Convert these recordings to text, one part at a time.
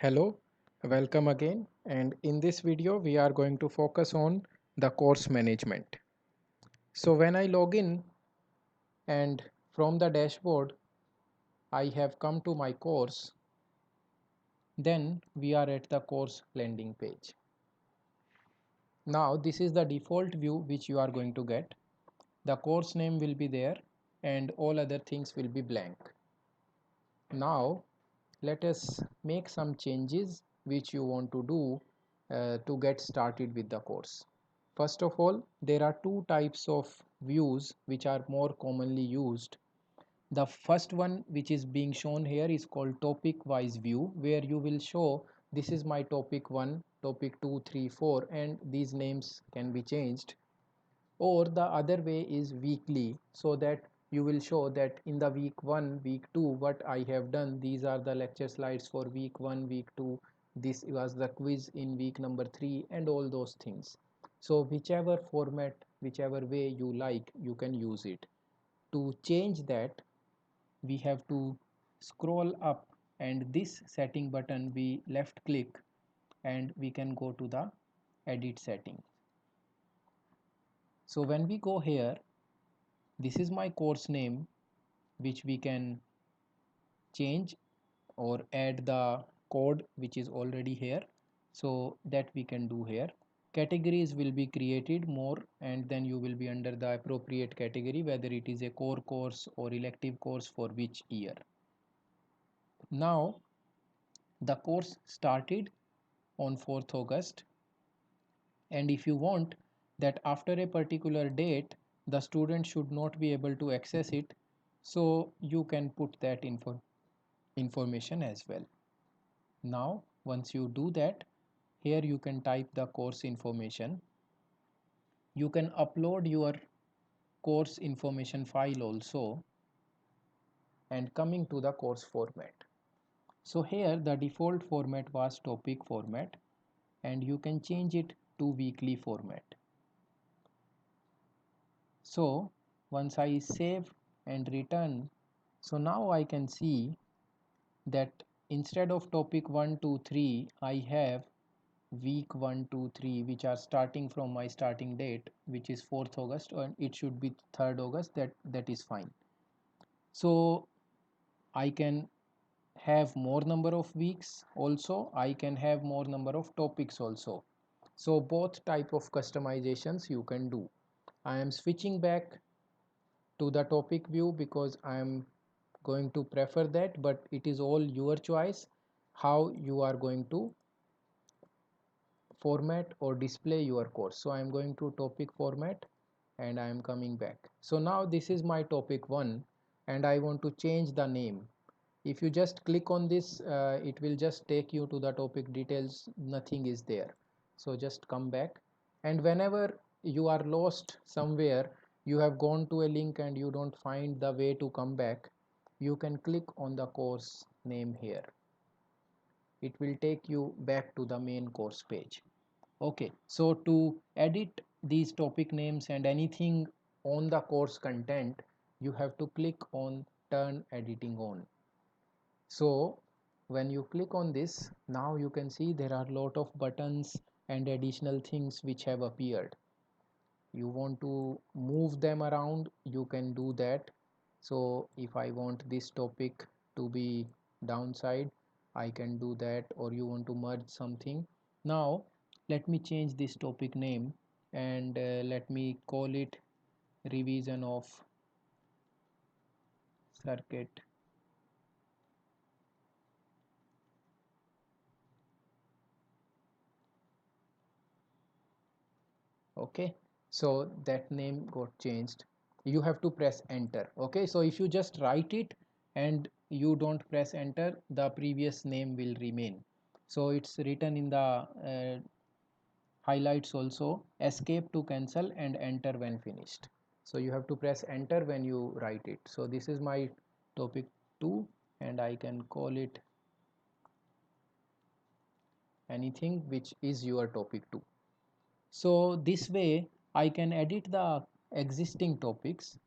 Hello, welcome again, and in this video we are going to focus on the course management. So when I log in and from the dashboard I have come to my course, then we are at the course landing page. Now this is the default view which you are going to get. The course name will be there and all other things will be blank. Now let us make some changes which you want to do to get started with the course. First of all, there are two types of views which are more commonly used. The first one which is being shown here is called topic wise view, where you will show this is my topic 1, topic 2, 3, 4, and these names can be changed. Or the other way is weekly, so that you will show that in the week 1, week 2 what I have done. These are the lecture slides for week 1, week 2, this was the quiz in week number 3, and all those things. So whichever format, whichever way you like, you can use it. To change that, we have to scroll up, and this setting button we left click, and we can go to the edit setting. So when we go here, this is my course name which we can change or add the code which is already here, so that we can do here. Categories will be created more, and then you will be under the appropriate category, whether it is a core course or elective course for which year. Now the course started on 4th August, and if you want that after a particular date the student should not be able to access it, so you can put that information as well. Now once you do that, here you can type the course information. You can upload your course information file also, and coming to the course format. So here the default format was topic format, and you can change it to weekly format. So once I save and return, so now I can see that instead of topic 1, 2, 3, I have week 1, 2, 3 which are starting from my starting date, which is 4th August, and it should be 3rd August. That is fine. So I can have more number of weeks also, I can have more number of topics also. So both type of customizations you can do. I am switching back to the topic view because I am going to prefer that, but it is all your choice how you are going to format or display your course. So I am going to topic format, and I am coming back. So now this is my topic 1, and I want to change the name. If you just click on this, it will just take you to the topic details, nothing is there. So just come back, and whenever you are lost somewhere, you have gone to a link and you don't find the way to come back, you can click on the course name here. It will take you back to the main course page. Okay, so to edit these topic names and anything on the course content, you have to click on turn editing on. So when you click on this, now you can see there are a lot of buttons and additional things which have appeared. You want to move them around, you can do that. So if I want this topic to be downside, I can do that. Or you want to merge something. Now let me change this topic name, and let me call it revision of circuit. Okay, so that name got changed. You have to press enter. Okay, so if you just write it and you don't press enter, the previous name will remain. So it's written in the highlights also, escape to cancel and enter when finished. So you have to press enter when you write it. So this is my topic 2, and I can call it anything which is your topic 2. So this way I can edit the existing topics.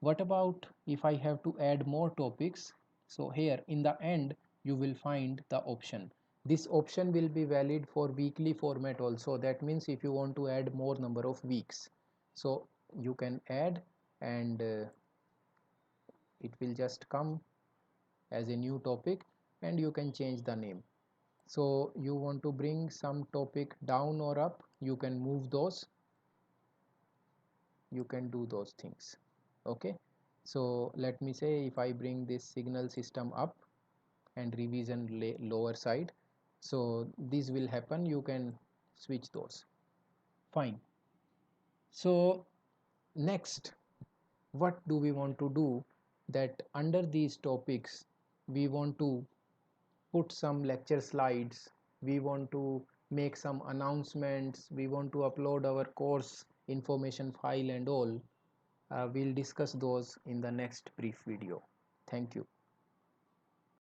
What about if I have to add more topics? So here in the end you will find the option. This option will be valid for weekly format also. That means if you want to add more number of weeks, so you can add, and it will just come as a new topic, and you can change the name. So you want to bring some topic down or up, you can move those, you can do those things. Okay, so let me say if I bring this signal system up and revision lower side, so this will happen, you can switch those. Fine. So next, what do we want to do, that under these topics we want to put some lecture slides, we want to make some announcements, we want to upload our course information file and all. We'll discuss those in the next brief video. Thank you.